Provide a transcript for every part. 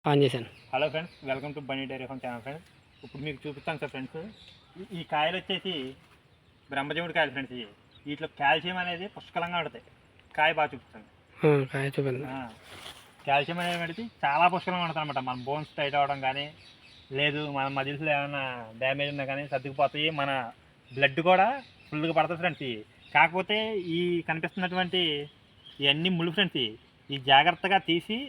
On చేశాను. Hello friends, welcome to Bunny dairy farm channel friends. ఇప్పుడు మీకు చూపిస్తాను సార్ ఫ్రెండ్స్. ఈ కాయలు వచ్చేసి బ్రహ్మజముడి కాయలు ఫ్రెండ్స్. వీటిలో కాల్షియం అనేది పుష్కలంగా ఉంటుంది. కాయ బాగా చూపిస్తాను. కాయ చూపింది. కాల్షియం అనేది చాలా పుష్కలంగా ఉంటుంది అనమాట. మన బోన్స్ టైట్ అవ్వడం కానీ, లేదు మన మజిల్స్లో ఏమైనా డ్యామేజ్ ఉన్నా కానీ సర్దుకుపోతాయి. మన బ్లడ్ కూడా ఫుల్గా పడుతుంది ఫ్రెండ్స్. కాకపోతే ఈ కనిపిస్తున్నటువంటి ఇవన్నీ ముళ్ళు ఫ్రెండ్స్. ఈ జాగ్రత్తగా తీసి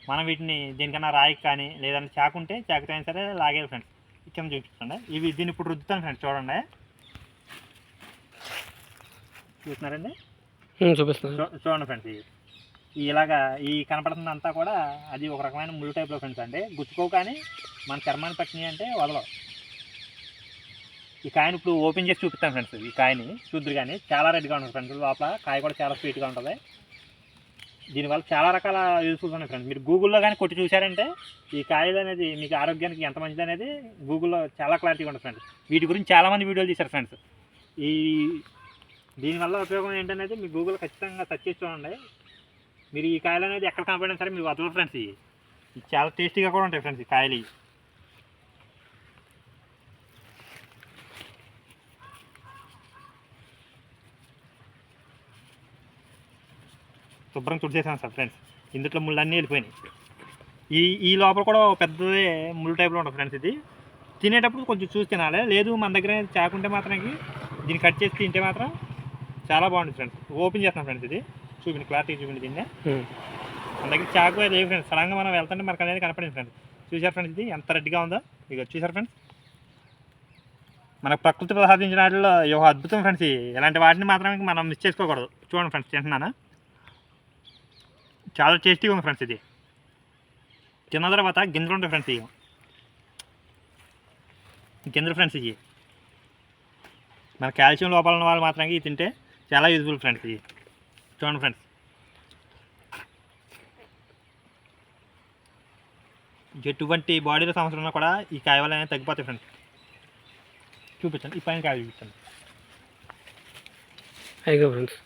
మనం వీటిని దేనికన్నా రాయికి కానీ లేదంటే చాకు ఉంటే చాకుతో అయినా సరే లాగేది ఫ్రెండ్స్. ఇక్కడ చూపిస్తుండే దీన్ని ఇప్పుడు రుద్దుతాను ఫ్రెండ్స్. చూడండి, చూస్తున్నారండి? చూడండి ఫ్రెండ్స్. ఇలాగా ఈ కనపడుతుందంతా కూడా అది ఒక రకమైన ముళ్ళు టైప్లో ఫ్రెండ్స్. అంటే గుచ్చుకో కానీ మన చర్మాన్ని పట్టినాయి అంటే వదలవు. ఈ కాయని ఇప్పుడు ఓపెన్ చేసి చూపిస్తాను ఫ్రెండ్స్. ఈ కాయని చూద్దరు కానీ చాలా రెడ్గా ఉంటుంది ఫ్రెండ్స్. లోపల కాయ కూడా చాలా స్వీట్గా ఉంటుంది. దీనివల్ల చాలా రకాల యూస్ఫుల్స్ ఉన్నాయి ఫ్రెండ్స్. మీరు గూగుల్లో కానీ కొట్టి చూసారంటే ఈ కాయలు అనేది మీకు ఆరోగ్యానికి ఎంత మంచిది అనేది గూగుల్లో చాలా క్లారిటీగా ఉంటుంది ఫ్రెండ్స్. వీటి గురించి చాలామంది వీడియోలు తీశారు ఫ్రెండ్స్. దీనివల్ల ఉపయోగం ఏంటనేది మీ గూగుల్లో ఖచ్చితంగా సెర్చ్ చేసి చూడండి. మీరు ఈ కాయలు అనేది ఎక్కడ కనపడినా సరే మీరు వదలరు ఫ్రెండ్స్. ఇవి చాలా టేస్టీగా కూడా ఉంటాయి ఫ్రెండ్స్. ఈ కాయలు శుభ్రం తుడిచేసాను సార్ ఫ్రెండ్స్. ఇందులో ముళ్ళన్నీ వెళ్ళిపోయినాయి. ఈ లోపల కూడా పెద్దదే ముళ్ళు టైప్లో ఉంటుంది ఫ్రెండ్స్. ఇది తినేటప్పుడు కొంచెం చూసి తినాలి. లేదు మన దగ్గర చాకుంటే మాత్రానికి దీన్ని కట్ చేసి తింటే మాత్రం చాలా బాగుంటుంది ఫ్రెండ్స్. ఓపెన్ చేస్తాను ఫ్రెండ్స్. ఇది చూపిండి, క్లారిటీ చూపిండి. దీన్ని మన దగ్గర చాకు అది లేదు ఫ్రెండ్స్. సడన్గా మనం వెళ్తుంటే మనకు అనేది కనపడింది ఫ్రెండ్స్. చూసారు ఫ్రెండ్స్ ఇది ఎంత రెడ్గా ఉందో. ఇక చూసారు ఫ్రెండ్స్, మన ప్రకృతి ప్రసాదించిన వాటిలో ఒక అద్భుతం ఫ్రెండ్స్. ఇలాంటి వాటిని మాత్రమే మనం మిస్ చేసుకోకూడదు. చూడండి ఫ్రెండ్స్, తింటున్నాను. చాలా టేస్టీగా ఉంది ఫ్రెండ్స్. ఇది తిన్న తర్వాత గింజలు ఉంటాయి ఫ్రెండ్స్. గింజలు ఫ్రెండ్స్. ఇవి మన కాల్షియం లోపాలు ఉన్న వాళ్ళు మాత్రం ఇవి తింటే చాలా యూజ్ఫుల్ ఫ్రెండ్స్. ఇవి చూడండి ఫ్రెండ్స్. ఎటువంటి బాడీలో సమస్యలు ఉన్నా కూడా ఈ కాయ వల్ల అనేది తగ్గిపోతాయి ఫ్రెండ్స్. చూపించండి, ఈ పైన కాయ చూపించండి. అయిగో ఫ్రెండ్స్,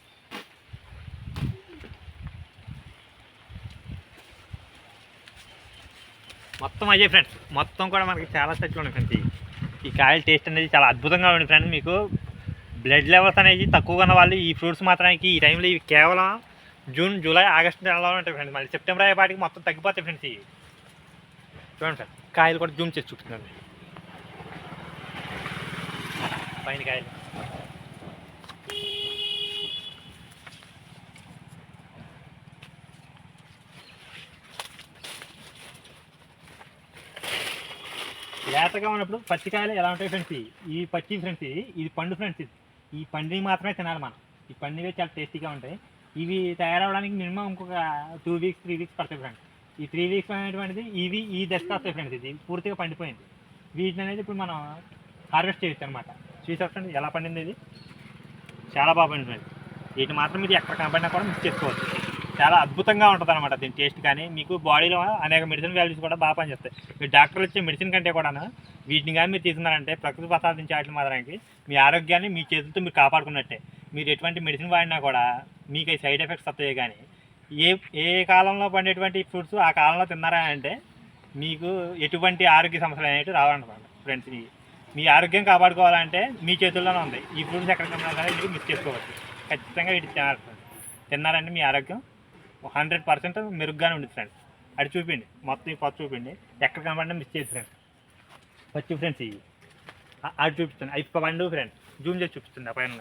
మొత్తం అయ్యే ఫ్రెండ్స్. మొత్తం కూడా మనకి చాలా టచ్లో ఉన్నాయి ఫ్రెండ్స్. ఈ కాయల టేస్ట్ అనేది చాలా అద్భుతంగా ఉంది ఫ్రెండ్స్. మీకు బ్లడ్ లెవెల్స్ అనేది తక్కువగా ఉన్న వాళ్ళు ఈ ఫ్రూట్స్ మాత్రానికి ఈ టైంలో ఇవి కేవలం జూన్, జూలై, ఆగస్టు నెలలో ఉంటాయి ఫ్రెండ్స్. మళ్ళీ సెప్టెంబర్ అయ్యేపాటికి మొత్తం తగ్గిపోతాయి ఫ్రెండ్స్. ఇవి చూడండి ఫ్రెండ్స్. కాయలు కూడా జూమ్ చేసి చూపుతున్నాను. పైన కాయలు లేతగా ఉన్నప్పుడు పచ్చికాయలు ఎలా ఉంటాయి ఫ్రెండ్స్. ఈ పచ్చి ఫ్రెండ్స్, ఇది పండు ఫ్రెండ్స్. ఈ పండుని మాత్రమే తినాలి మనం. ఈ పండువే చాలా టేస్టీగా ఉంటాయి. ఇవి తయారవడానికి మినిమం ఇంకొక 2 వీక్స్ 3 వీక్స్ పడతాయి ఫ్రెండ్స్. ఈ 3 వీక్స్ అనేటువంటిది ఈ దశకు వస్తాయి ఫ్రెండ్స్. ఇది పూర్తిగా పండిపోయింది. వీటిని అనేది ఇప్పుడు మనం హార్వెస్ట్ చేయొచ్చు అనమాట. చూసారు ఫ్రెండ్స్ ఎలా పండింది. ఇది చాలా బాగా పండింది ఫ్రెండ్స్. వీటిని మాత్రం మీరు ఎక్కడ కనపడినా కూడా మిక్స్ చేసుకోవచ్చు. చాలా అద్భుతంగా ఉంటుంది అనమాట దీని టేస్ట్. కానీ మీకు బాడీలో అనేక మెడిసిన్ వాల్యూస్ కూడా బాగా పనిచేస్తాయి. మీరు డాక్టర్లు ఇచ్చే మెడిసిన్ కంటే కూడా వీటిని కానీ మీరు తీసుకున్నారంటే ప్రకృతి ప్రసాదించే వాటి మాత్రానికి మీ ఆరోగ్యాన్ని మీ చేతులతో మీరు కాపాడుకున్నట్టే. మీరు ఎటువంటి మెడిసిన్ వాడినా కూడా మీకు సైడ్ ఎఫెక్ట్స్ వస్తాయి. కానీ ఏ కాలంలో పండేటువంటి ఫ్రూట్స్ ఆ కాలంలో తిన్నారా అంటే మీకు ఎటువంటి ఆరోగ్య సమస్యలు అనేవి రావన్నమాట ఫ్రెండ్స్. మీ ఆరోగ్యం కాపాడుకోవాలంటే మీ చేతుల్లోనే ఉంది. ఈ ఫ్రూట్స్ ఎక్కడ తిన్నా సరే మీరు మిస్ చేసుకోవచ్చు. ఖచ్చితంగా వీటి తిన్నారంటే మీ ఆరోగ్యం 100% మెరుగ్గానే ఉంది ఫ్రెండ్స్. అది చూపిండి, మొత్తం పచ్చి చూపిండి. ఎక్కడ కనబడినా మిస్ చేసి ఫ్రెండ్స్. పచ్చి ఫ్రెండ్స్ ఇవి అది చూపిస్తుంది. అవి పండు ఫ్రెండ్స్. జూమ్ చేసి చూపిస్తుంది. ఆ పైన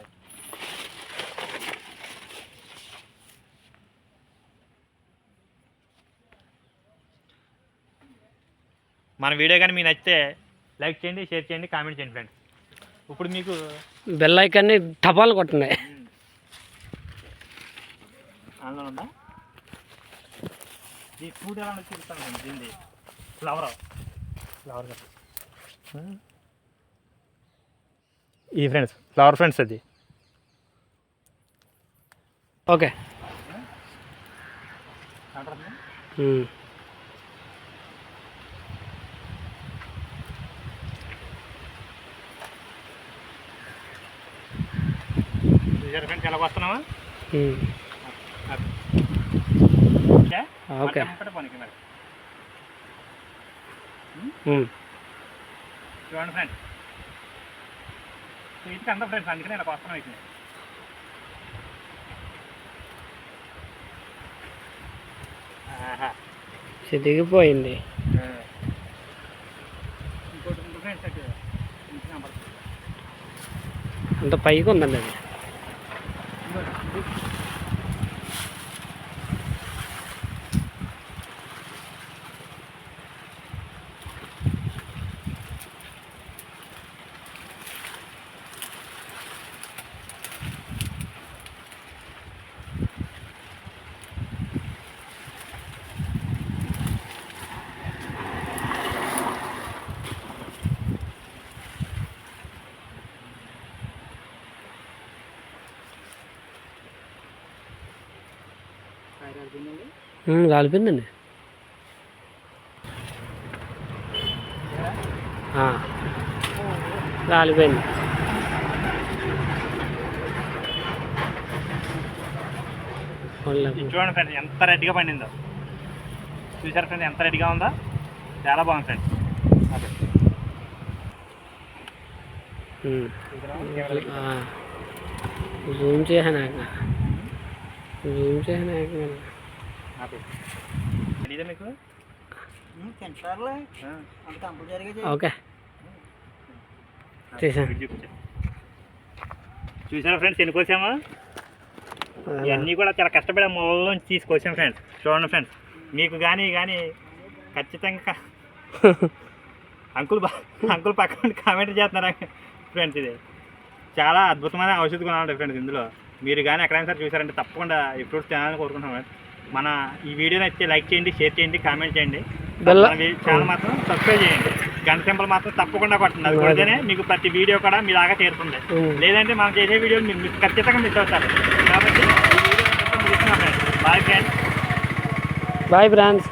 మన వీడియో కానీ మీకు నచ్చితే లైక్ చేయండి, షేర్ చేయండి, కామెంట్ చేయండి ఫ్రెండ్స్. ఇప్పుడు మీకు బెల్ ఐకాన్ని టపాలు కొట్టండి. అందులో ఉందా ఈ ఫ్రూట్ ఎలా చూపిస్తాను ఫ్రెండ్స్. దీన్ని ఫ్లవర్ ఇది ఫ్రెండ్స్, ఫ్లవర్ ఫ్రెండ్స్. అది ఓకే. ఫ్రెండ్స్ ఎలా వస్తున్నావా? ఓకే. చూడండి ఫ్రెండ్స్, ఇది అంత ఫ్రెండ్స్, అందుకని ఇలా వస్తాం అవుతుంది. చితికిపోయింది. ఇంకోటి ఫ్రెండ్స్ అటు అంత పైకి ఉందండి అది. రాలిపోయిందండి. రాలిపోయింది. చూడండి ఫ్రెండ్స్ ఎంత రెడ్గా పండిందో. చూసారు ఫ్రెండ్స్ ఎంత రెడ్గా ఉందో, చాలా బాగుంది ఫ్రెండ్స్. జూమ్ చేసాను మీకు ఓకే చేసాను. చూసారా ఫ్రెండ్స్ ఎన్ని కోసామా? ఇవన్నీ కూడా చాలా కష్టపడే మొదల్లోంచి తీసుకొచ్చాం ఫ్రెండ్స్. చూడండి ఫ్రెండ్స్, మీకు కానీ ఖచ్చితంగా అంకుల్ పక్కన కామెంట్ చేస్తున్నారా ఫ్రెండ్స్? ఇది చాలా అద్భుతమైన ఔషధ గుణాలు ఉంటాయి ఫ్రెండ్స్ ఇందులో. మీరు కానీ ఎక్కడైనా సరే చూసారంటే తప్పకుండా ఈ ఫ్రూట్స్ తినాలని కోరుకుంటున్నాం ఫ్రెండ్స్. మన ఈ వీడియోని అయితే లైక్ చేయండి, షేర్ చేయండి, కామెంట్ చేయండి. ఛానల్ మాత్రం సబ్స్క్రైబ్ చేయండి. గంట సింబల్ మాత్రం తప్పకుండా కొట్టండి. అది కొడితేనే మీకు ప్రతి వీడియో కూడా మీ దాకా చేరుతుంది. లేదంటే మనం చేసే వీడియోలు మీరు ఖచ్చితంగా మిస్ అవుతారు. కాబట్టి ఈ వీడియో మొత్తం ముగిస్తున్నాం friends. Bye friends. Bye friends.